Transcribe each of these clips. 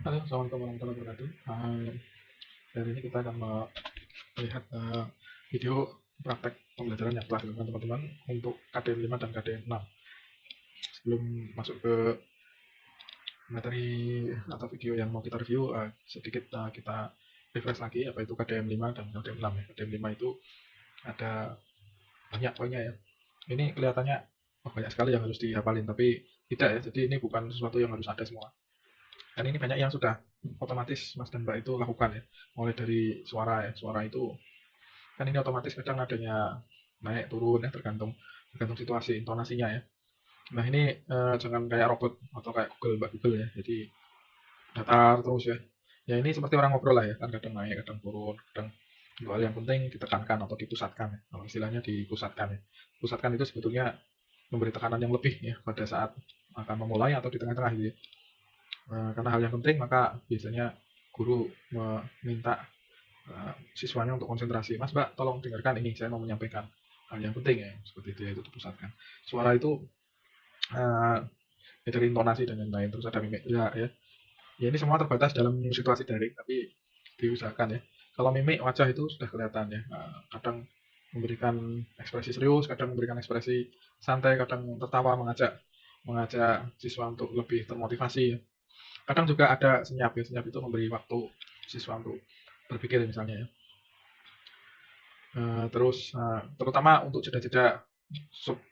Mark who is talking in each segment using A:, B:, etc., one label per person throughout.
A: Halo, assalamualaikum warahmatullahi wabarakatuh. Hari ini kita akan melihat video praktek pembelajaran yang telah dilakukan teman-teman untuk KDM 5 dan KDM 6. Sebelum masuk ke materi atau video yang mau kita review, sedikit kita refresh lagi apa itu KDM 5 dan KDM 6 ya. KDM 5 itu ada banyak poinnya ya. Ini kelihatannya banyak sekali yang harus dihafalin, tapi tidak ya. Jadi ini bukan sesuatu yang harus ada semua. Dan ini banyak yang sudah otomatis Mas dan Mbak itu lakukan ya. Mulai dari suara ya. Suara itu kan ini otomatis kadang adanya naik turun ya tergantung tergantung situasi intonasinya ya. Nah ini jangan kayak robot atau kayak Google Mbak Google ya. Jadi datar terus ya. Ya ini seperti orang ngobrol lah ya. Kan kadang naik, kadang turun, kadang dua hal yang penting ditekankan atau dipusatkan ya. Kalau istilahnya dipusatkan ya. Pusatkan itu sebetulnya memberi tekanan yang lebih ya pada saat akan memulai atau di tengah-tengah gitu ya. Karena hal yang penting maka biasanya guru meminta siswanya untuk konsentrasi. Mas, Mbak, tolong dengarkan ini, saya mau menyampaikan hal yang penting ya, seperti itu ya, itu dipusatkan. Suara itu uh, dari intonasi dan lain-lain, terus ada mimik ya, ya. Ya ini semua terbatas dalam situasi daring, tapi diusahakan ya. Kalau mimik wajah itu sudah kelihatan ya. Kadang memberikan ekspresi serius, kadang memberikan ekspresi santai, kadang tertawa mengajak mengajak siswa untuk lebih termotivasi ya. Kadang juga ada senyap ya, senyap itu memberi waktu siswa untuk berpikir misalnya ya. Terus terutama untuk jeda-jeda sub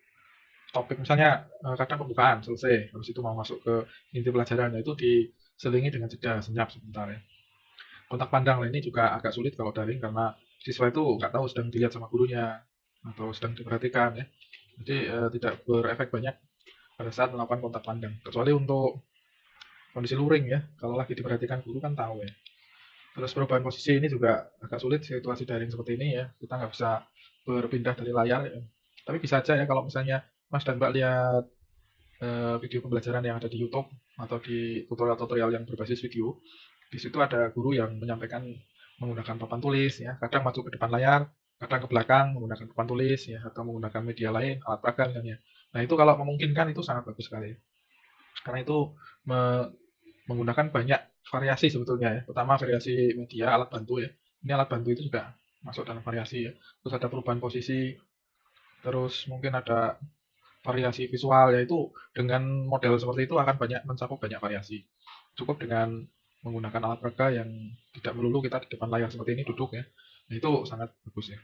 A: topik misalnya kadang pembukaan selesai, habis itu mau masuk ke inti pelajaran, itu diselingi dengan jeda senyap sebentar ya. Kontak pandang lah ini juga agak sulit kalau daring karena siswa itu nggak tahu sedang dilihat sama gurunya atau sedang diperhatikan ya. Jadi tidak berefek banyak pada saat melakukan kontak pandang. Kecuali untuk kondisi luring ya, kalau lagi diperhatikan guru kan tahu ya. Terus perubahan posisi ini juga agak sulit situasi daring seperti ini ya. Kita nggak bisa berpindah dari layar ya. Tapi bisa aja ya kalau misalnya Mas dan Mbak lihat video pembelajaran yang ada di YouTube atau di tutorial-tutorial yang berbasis video. Di situ ada guru yang menyampaikan menggunakan papan tulis ya. Kadang maju ke depan layar, kadang ke belakang menggunakan papan tulis ya atau menggunakan media lain, alat peraga misalnya. Nah, itu kalau memungkinkan itu sangat bagus sekali. Karena itu menggunakan banyak variasi sebetulnya ya. Pertama variasi media, alat bantu ya. Ini alat bantu itu juga masuk dalam variasi ya. Terus ada perubahan posisi, terus mungkin ada variasi visual, yaitu dengan model seperti itu akan banyak mencakup banyak variasi. Cukup dengan menggunakan alat peraga yang tidak melulu kita di depan layar seperti ini duduk ya. Nah, itu sangat bagus ya.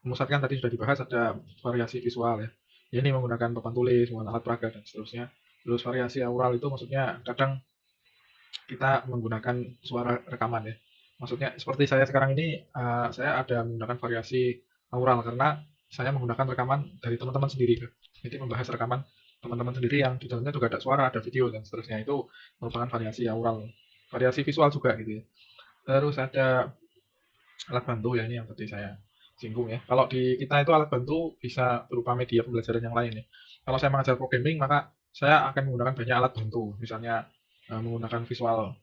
A: Memusatkan tadi sudah dibahas ada variasi visual ya. Ya ini menggunakan papan tulis, menggunakan alat peraga dan seterusnya. Terus variasi aural itu maksudnya kadang kita menggunakan suara rekaman ya. Maksudnya seperti saya sekarang ini, saya ada menggunakan variasi aural karena saya menggunakan rekaman dari teman-teman sendiri. Jadi membahas rekaman teman-teman sendiri yang di dalamnya juga ada suara, ada video dan seterusnya. Itu merupakan variasi aural. Variasi visual juga gitu ya. Terus ada alat bantu ya ini yang tadi saya singgung ya. Kalau di kita itu alat bantu bisa berupa media pembelajaran yang lain ya. Kalau saya mengajar programming maka saya akan menggunakan banyak alat bantu. Misalnya menggunakan Visual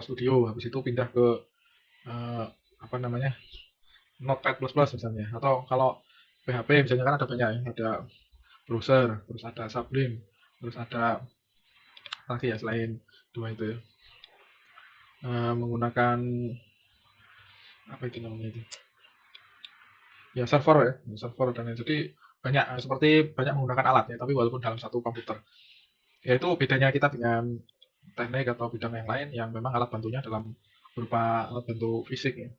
A: Studio, habis itu pindah ke eh, apa namanya Notepad++ misalnya, atau kalau PHP misalnya kan ada banyak ya, ada browser, terus ada Sublime, terus ada lagi ya selain dua itu ya, menggunakan apa itu namanya itu, ya server ya, server dan lain. Jadi banyak seperti banyak menggunakan alat ya, tapi walaupun dalam satu komputer. Ya itu bedanya kita dengan teknik atau bidang yang lain yang memang alat bantunya dalam berupa alat bantu fisik ya.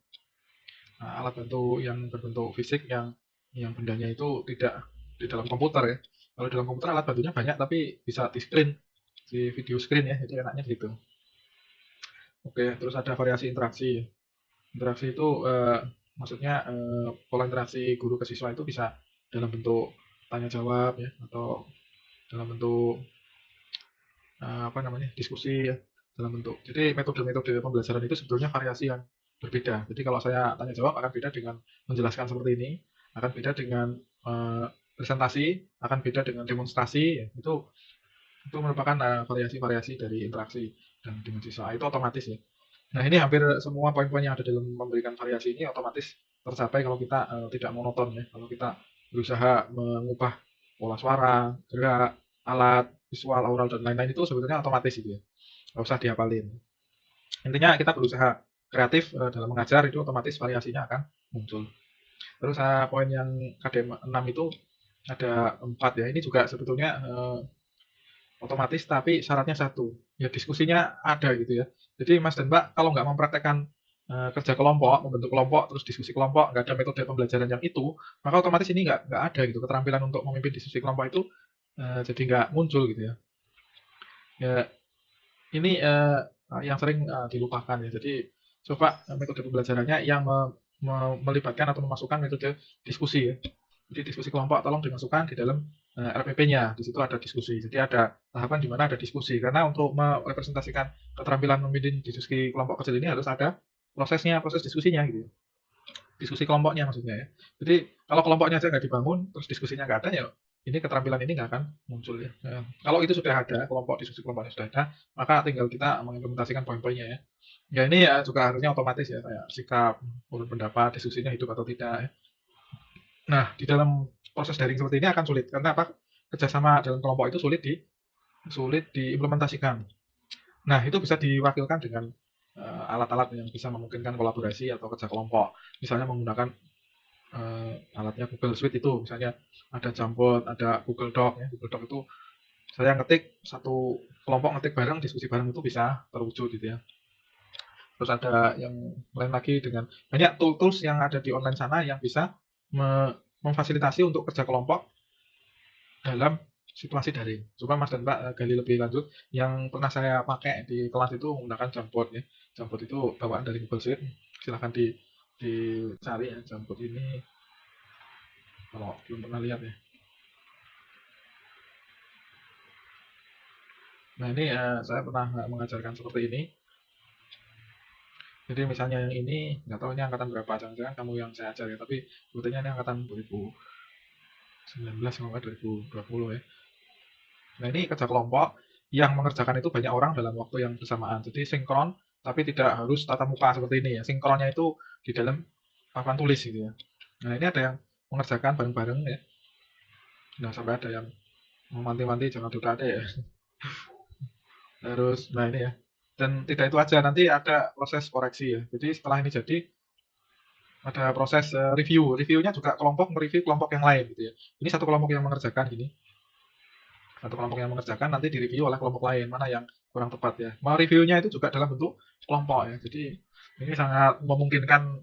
A: Nah, alat bantu yang berbentuk fisik yang bendanya itu tidak di dalam komputer ya. Kalau dalam komputer alat bantunya banyak tapi bisa di screen, di video screen ya, itu enaknya gitu. Oke, terus ada variasi interaksi. Interaksi itu maksudnya pola interaksi guru ke siswa itu bisa dalam bentuk tanya jawab ya atau dalam bentuk apa namanya diskusi ya dalam bentuk. Jadi metode-metode pembelajaran itu sebetulnya variasi yang berbeda. Jadi kalau saya tanya jawab akan beda dengan menjelaskan seperti ini, akan beda dengan presentasi, akan beda dengan demonstrasi. Ya. Itu merupakan variasi-variasi dari interaksi dan dengan siswa. Itu otomatis ya. Nah ini hampir semua poin-poin yang ada dalam memberikan variasi ini otomatis tercapai kalau kita tidak monoton ya. Kalau kita berusaha mengubah pola suara, gerak, alat, visual, aural dan lain-lain itu sebetulnya otomatis gitu ya. nggak usah dihafalin. Intinya kita berusaha kreatif dalam mengajar, itu otomatis variasinya akan muncul. Terus poin yang KDM 6 itu ada 4 ya. Ini juga sebetulnya otomatis, tapi syaratnya satu, ya diskusinya ada gitu ya. Jadi Mas dan Mbak kalau nggak mempraktekkan kerja kelompok, membentuk kelompok, terus diskusi kelompok, nggak ada metode pembelajaran yang itu, maka otomatis ini nggak ada gitu. Keterampilan untuk memimpin diskusi kelompok itu jadi nggak muncul gitu ya. Ya ini yang sering dilupakan ya. Jadi coba metode pembelajarannya yang melibatkan atau memasukkan metode diskusi ya. Jadi diskusi kelompok tolong dimasukkan di dalam RPP-nya. Di situ ada diskusi. Jadi ada tahapan di mana ada diskusi. Karena untuk merepresentasikan keterampilan memimpin diskusi kelompok kecil ini harus ada prosesnya, proses diskusinya gitu. Diskusi kelompoknya maksudnya ya. Jadi kalau kelompoknya aja nggak dibangun, terus diskusinya nggak ada ya, ini keterampilan ini nggak akan muncul ya. Kalau itu sudah ada, kelompok diskusi kelompoknya sudah ada, maka tinggal kita mengimplementasikan poin-poinnya ya. Ya ini ya juga harusnya otomatis ya, kayak sikap, urut pendapat, diskusinya hidup atau tidak ya. Nah, di dalam proses daring seperti ini akan sulit karena apa? Kerjasama dalam kelompok itu sulit diimplementasikan. Nah, itu bisa diwakilkan dengan alat-alat yang bisa memungkinkan kolaborasi atau kerja kelompok. Misalnya menggunakan alatnya Google Suite itu, misalnya ada Jamboard, ada Google Doc ya. Google Doc itu saya ngetik, satu kelompok ngetik bareng, diskusi bareng itu bisa terwujud gitu ya. Terus ada yang lain lagi dengan banyak tools yang ada di online sana yang bisa memfasilitasi untuk kerja kelompok dalam situasi daring. Coba Mas dan Mbak gali lebih lanjut. Yang pernah saya pakai di kelas itu menggunakan Jamboard ya. Jamboard itu bawaan dari Google Sheet. Silahkan dicari ya Jamboard ini kalau belum pernah lihat ya. Nah ini saya pernah mengajarkan seperti ini. Jadi misalnya yang ini, nggak tahu ini angkatan berapa, jangan-jangan kamu yang saya ajar ya, tapi sebetulnya ini angkatan 2019 sama 2020 ya. Nah ini kerja kelompok yang mengerjakan itu banyak orang dalam waktu yang bersamaan. Jadi sinkron, tapi tidak harus tatap muka seperti ini ya. Sinkronnya itu di dalam papan tulis gitu ya. Nah ini ada yang mengerjakan bareng-bareng ya. Nah sampai ada yang memanti-manti jangan duda ada ya. Terus, nah ini ya. Dan tidak itu aja, nanti ada proses koreksi ya. Jadi setelah ini jadi, ada proses review. Reviewnya juga kelompok mereview kelompok yang lain gitu ya. Ini satu kelompok yang mengerjakan gini. Satu kelompok yang mengerjakan nanti direview oleh kelompok lain, mana yang kurang tepat ya. Mau reviewnya itu juga dalam bentuk kelompok ya. Jadi ini sangat memungkinkan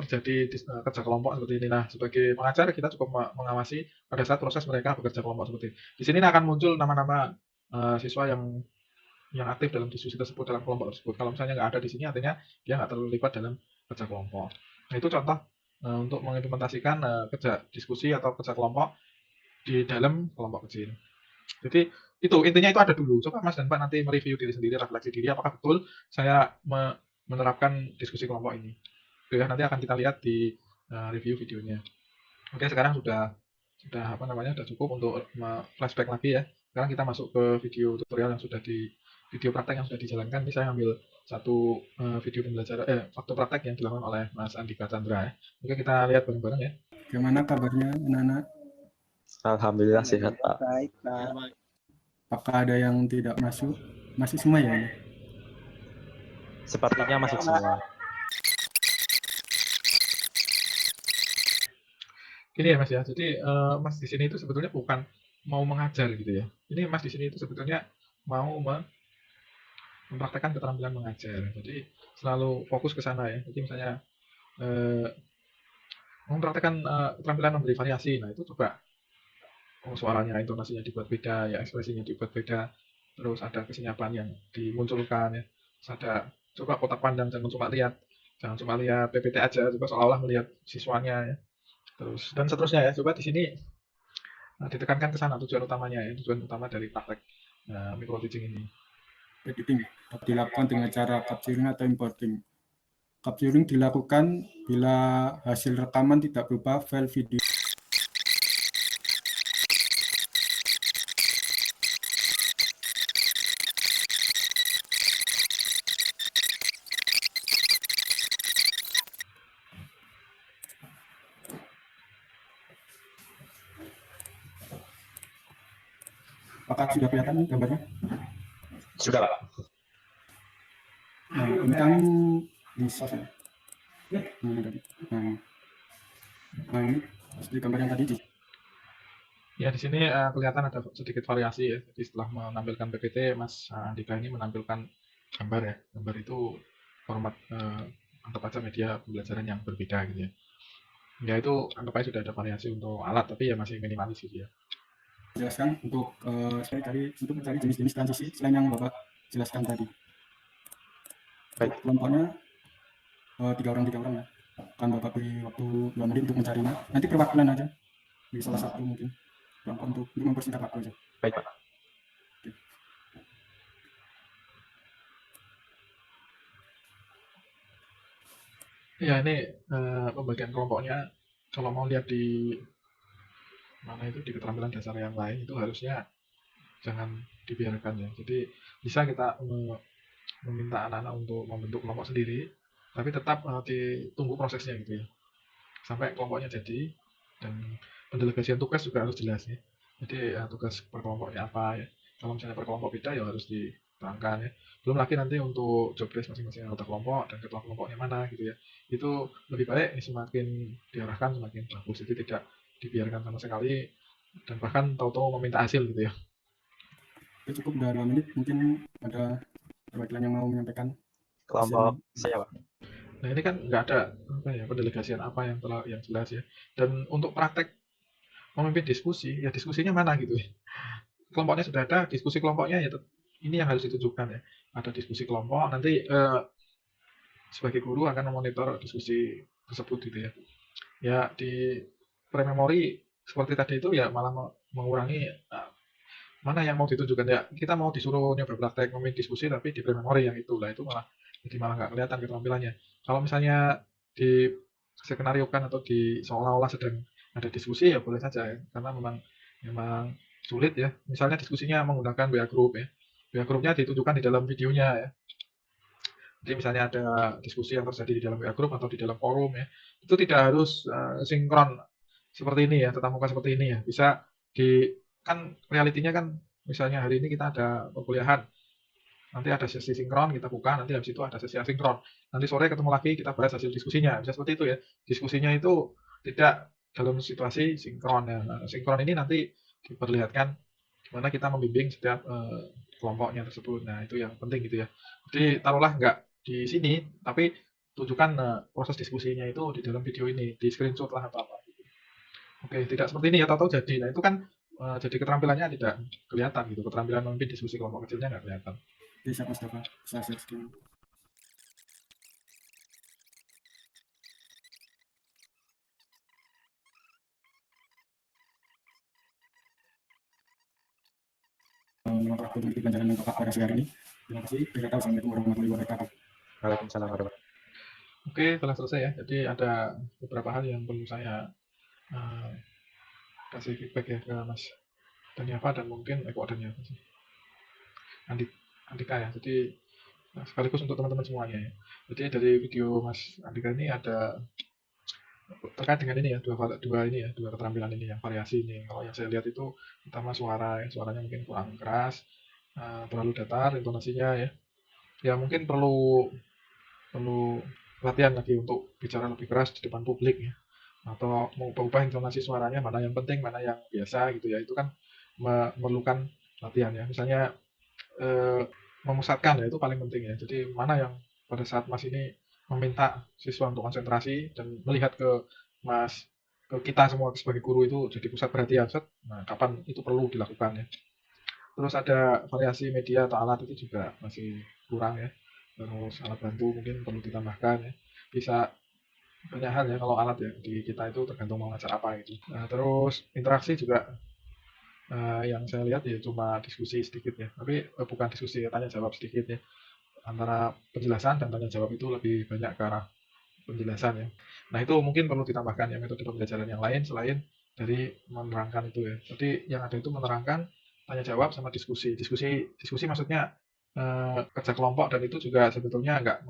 A: terjadi kerja kelompok seperti ini. Nah, sebagai pengajar kita cukup mengawasi pada saat proses mereka bekerja kelompok seperti ini. Di sini akan muncul nama-nama siswa yang aktif dalam diskusi tersebut, dalam kelompok tersebut. Kalau misalnya nggak ada di sini, artinya dia nggak terlibat dalam kerja kelompok. Nah, itu contoh untuk mengimplementasikan kerja diskusi atau kerja kelompok di dalam kelompok kecil. Jadi itu intinya itu ada dulu. Coba Mas dan Mbak nanti mereview diri sendiri, refleksi diri apakah betul saya menerapkan diskusi kelompok ini. Oke, ya, nanti akan kita lihat di review videonya. Oke, sekarang sudah apa namanya sudah cukup untuk flashback lagi ya. Sekarang kita masuk ke video tutorial yang sudah video praktek yang sudah dijalankan. Ini saya ambil satu video pembelajaran waktu praktek yang dilakukan oleh Mas Andika Chandra ya. Oke, kita lihat bareng-bareng ya.
B: Gimana kabarnya anak-anak?
C: Alhamdulillah sehat Pak.
D: Baik, Pak.
B: Apakah ada yang tidak masuk? Masih semua ya ini?
C: Sepertinya masuk semua.
A: Gini ya Mas ya, jadi Mas di sini itu sebetulnya bukan mau mengajar gitu ya. Ini Mas di sini itu sebetulnya mau mempraktekkan keterampilan mengajar. Jadi selalu fokus ke sana ya. Jadi misalnya mempraktekkan keterampilan memberi variasi. Nah itu coba suaranya, intonasinya dibuat beda, ya ekspresinya dibuat beda. Terus ada kesenyapan yang dimunculkan ya. Terus ada coba kotak pandang, jangan cuma lihat PPT aja, coba seolah-olah melihat siswanya ya. Terus dan seterusnya ya. Coba di sini ditekankan ke sana tujuan utamanya ya, tujuan utama dari praktek micro teaching ini.
B: Editing dapat dilakukan dengan cara capturing atau importing. Capturing dilakukan bila hasil rekaman tidak berupa file video. Apakah sudah kelihatan gambarnya?
C: Sudah, Pak.
B: Nah, ini kan bisa ya. Nah, nah, nah ini seperti gambar yang tadi.
A: Ya, di sini kelihatan ada sedikit variasi ya. Jadi setelah menampilkan PPT, Mas Andika ini menampilkan gambar ya. Gambar itu format anggap aja media pembelajaran yang berbeda gitu ya. Ya itu anggap aja sudah ada variasi untuk alat, tapi ya masih minimalis gitu ya.
B: Jelaskan untuk saya tadi untuk mencari jenis-jenis transisi selain yang Bapak jelaskan tadi.
C: Baik.
B: Kelompoknya 3 orang ya. Kan Bapak beri waktu 2 menit untuk mencarinya. Nanti perwakilan aja di salah satu mungkin kelompok untuk mempersingkat waktu aja.
C: Baik, Pak.
A: Ya ini pembagian kelompoknya kalau mau lihat di mana itu di keterampilan dasar yang lain itu harusnya jangan dibiarkan ya. Jadi bisa kita meminta anak-anak untuk membentuk kelompok sendiri, tapi tetap ditunggu prosesnya gitu ya. Sampai kelompoknya jadi dan pendelegasian tugas juga harus jelas ya. Jadi tugas per kelompoknya apa ya. Kalau misalnya per kelompok beda ya harus diterangkan ya. Belum lagi nanti untuk job desk masing-masing anggota kelompok dan ketua kelompoknya mana gitu ya. Itu lebih baik semakin diarahkan semakin bagus. Jadi tidak dibiarkan sama sekali dan bahkan tahu-tahu meminta hasil gitu ya.
B: Oke, cukup udah 2 menit. Mungkin ada perwakilan yang mau menyampaikan.
C: Kelompok saya, Pak.
A: Nah ini kan nggak ada apa ya pendelegasian apa yang jelas ya. Dan untuk praktek memimpin diskusi, ya diskusinya mana gitu ya. Kelompoknya sudah ada, diskusi kelompoknya ya ini yang harus ditunjukkan ya. Ada diskusi kelompok, nanti sebagai guru akan memonitor diskusi tersebut gitu ya. Ya di pre-memori seperti tadi itu ya malah mengurangi mana yang mau ditunjukkan ya. Kita mau disuruh nyoba praktek memimpin diskusi tapi di pre-memori yang itu lah itu malah jadi malah nggak kelihatan keterampilannya. Kalau misalnya di skenariokan atau di seolah-olah sedang ada diskusi ya boleh saja ya. Karena memang sulit ya. Misalnya diskusinya menggunakan WA Group ya. WA Group-nya ditunjukkan di dalam videonya ya. Jadi misalnya ada diskusi yang terjadi di dalam WA Group atau di dalam forum ya. Itu tidak harus sinkron seperti ini ya, tatap muka seperti ini ya. Bisa kan realitinya kan misalnya hari ini kita ada perkuliahan. Nanti ada sesi sinkron, kita buka, nanti habis itu ada sesi asinkron. Nanti sore ketemu lagi, kita bahas hasil diskusinya. Bisa seperti itu ya. Diskusinya itu tidak dalam situasi sinkron ya. Nah, sinkron ini nanti diperlihatkan gimana kita membimbing setiap kelompoknya tersebut. Nah, itu yang penting gitu ya. Jadi taruhlah nggak di sini, tapi tunjukkan proses diskusinya itu di dalam video ini, di screenshot lah atau apa. Oke, tidak seperti ini ya, tahu-tahu jadi. Nah, itu kan jadi keterampilannya tidak kelihatan gitu. Keterampilan memimpin diskusi kelompok kecilnya nggak kelihatan.
B: Bisa Mas Dafa, bisa share screen. Melakukan aktivitas pelajaran yang tepat pada siang hari ini. Terima kasih. Assalamualaikum warahmatullahi wabarakatuh.
C: Waalaikumsalam warahmatullahi wabarakatuh.
A: Oke, telah selesai ya. Jadi ada beberapa hal yang perlu saya kasih feedback ya ke Mas Daniava dan mungkin Eko Daniava sih. Andika ya. Jadi sekaligus untuk teman-teman semuanya ya. Jadi dari video Mas Andika ini ada terkait dengan ini ya dua keterampilan ini yang variasi ini. Kalau yang saya lihat itu pertama suara ya, suaranya mungkin kurang keras, terlalu datar intonasinya ya. Ya mungkin perlu latihan lagi untuk bicara lebih keras di depan publik ya. Atau mau ubah intonasi suaranya mana yang penting, mana yang biasa gitu ya. Itu kan memerlukan latihan ya. Misalnya memusatkan ya itu paling penting ya. Jadi mana yang pada saat Mas ini meminta siswa untuk konsentrasi dan melihat ke kita semua sebagai guru itu jadi pusat perhatian. Nah, kapan itu perlu dilakukan ya. Terus ada variasi media atau alat itu juga masih kurang ya. Terus alat bantu mungkin perlu ditambahkan ya. Bisa banyak hal ya kalau alat ya di kita itu tergantung mau ngajar apa gitu. Nah, terus interaksi juga yang saya lihat ya cuma diskusi sedikit ya. Tapi bukan diskusi tanya jawab sedikit ya. Antara penjelasan dan tanya jawab itu lebih banyak ke arah penjelasan ya. Nah itu mungkin perlu ditambahkan ya metode pembelajaran yang lain selain dari menerangkan itu ya. Jadi yang ada itu menerangkan, tanya jawab sama diskusi. Diskusi maksudnya kerja kelompok dan itu juga sebetulnya nggak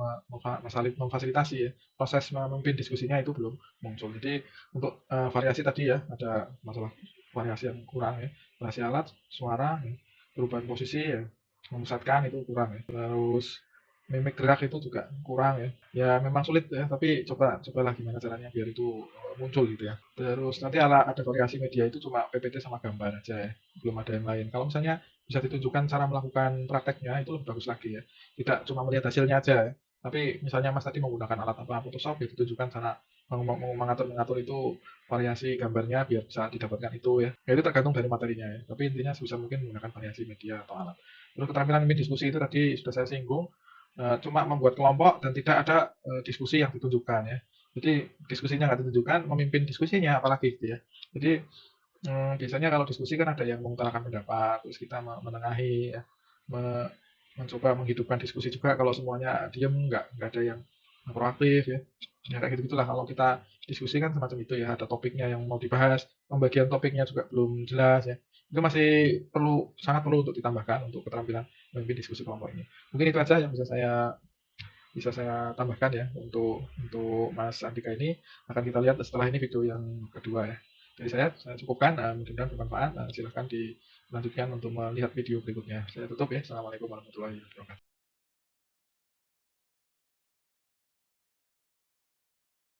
A: memfasilitasi ya. Proses memimpin diskusinya itu belum muncul. Jadi untuk variasi tadi ya ada masalah variasi yang kurang ya. Variasi alat, suara, ya, perubahan posisi ya. memusatkan itu kurang ya. Terus mimik gerak itu juga kurang ya. Ya memang sulit ya, tapi cobalah gimana caranya biar itu muncul gitu ya. Terus nanti ada variasi media itu cuma PPT sama gambar aja ya, belum ada yang lain. Kalau misalnya bisa ditunjukkan cara melakukan prakteknya itu lebih bagus lagi ya. Tidak cuma melihat hasilnya aja ya. Tapi misalnya Mas tadi menggunakan alat apa Photoshop ya ditunjukkan cara mengatur itu variasi gambarnya biar bisa didapatkan itu ya. Ya itu tergantung dari materinya ya. Tapi intinya sebisa mungkin menggunakan variasi media atau alat. Terus keterampilan memimpin diskusi itu tadi sudah saya singgung, cuma membuat kelompok dan tidak ada diskusi yang ditunjukkan ya. Jadi diskusinya nggak ditunjukkan, memimpin diskusinya apalagi gitu ya. Jadi biasanya kalau diskusi kan ada yang mengutarakan pendapat, terus kita menengahi ya, mencoba menghidupkan diskusi juga kalau semuanya diem nggak ada yang proaktif ya. Ya kayak gitu-gitulah kalau kita diskusi kan semacam itu ya, ada topiknya yang mau dibahas, pembagian topiknya juga belum jelas ya. Itu masih sangat perlu untuk ditambahkan untuk keterampilan memimpin diskusi kelompok ini. Mungkin itu aja yang bisa saya tambahkan ya untuk Mas Andika ini. Akan kita lihat setelah ini video yang kedua ya. Jadi saya cukupkan, mudah-mudahan bermanfaat. Silahkan dilanjutkan untuk melihat video berikutnya. Saya tutup ya. Assalamualaikum warahmatullahi wabarakatuh.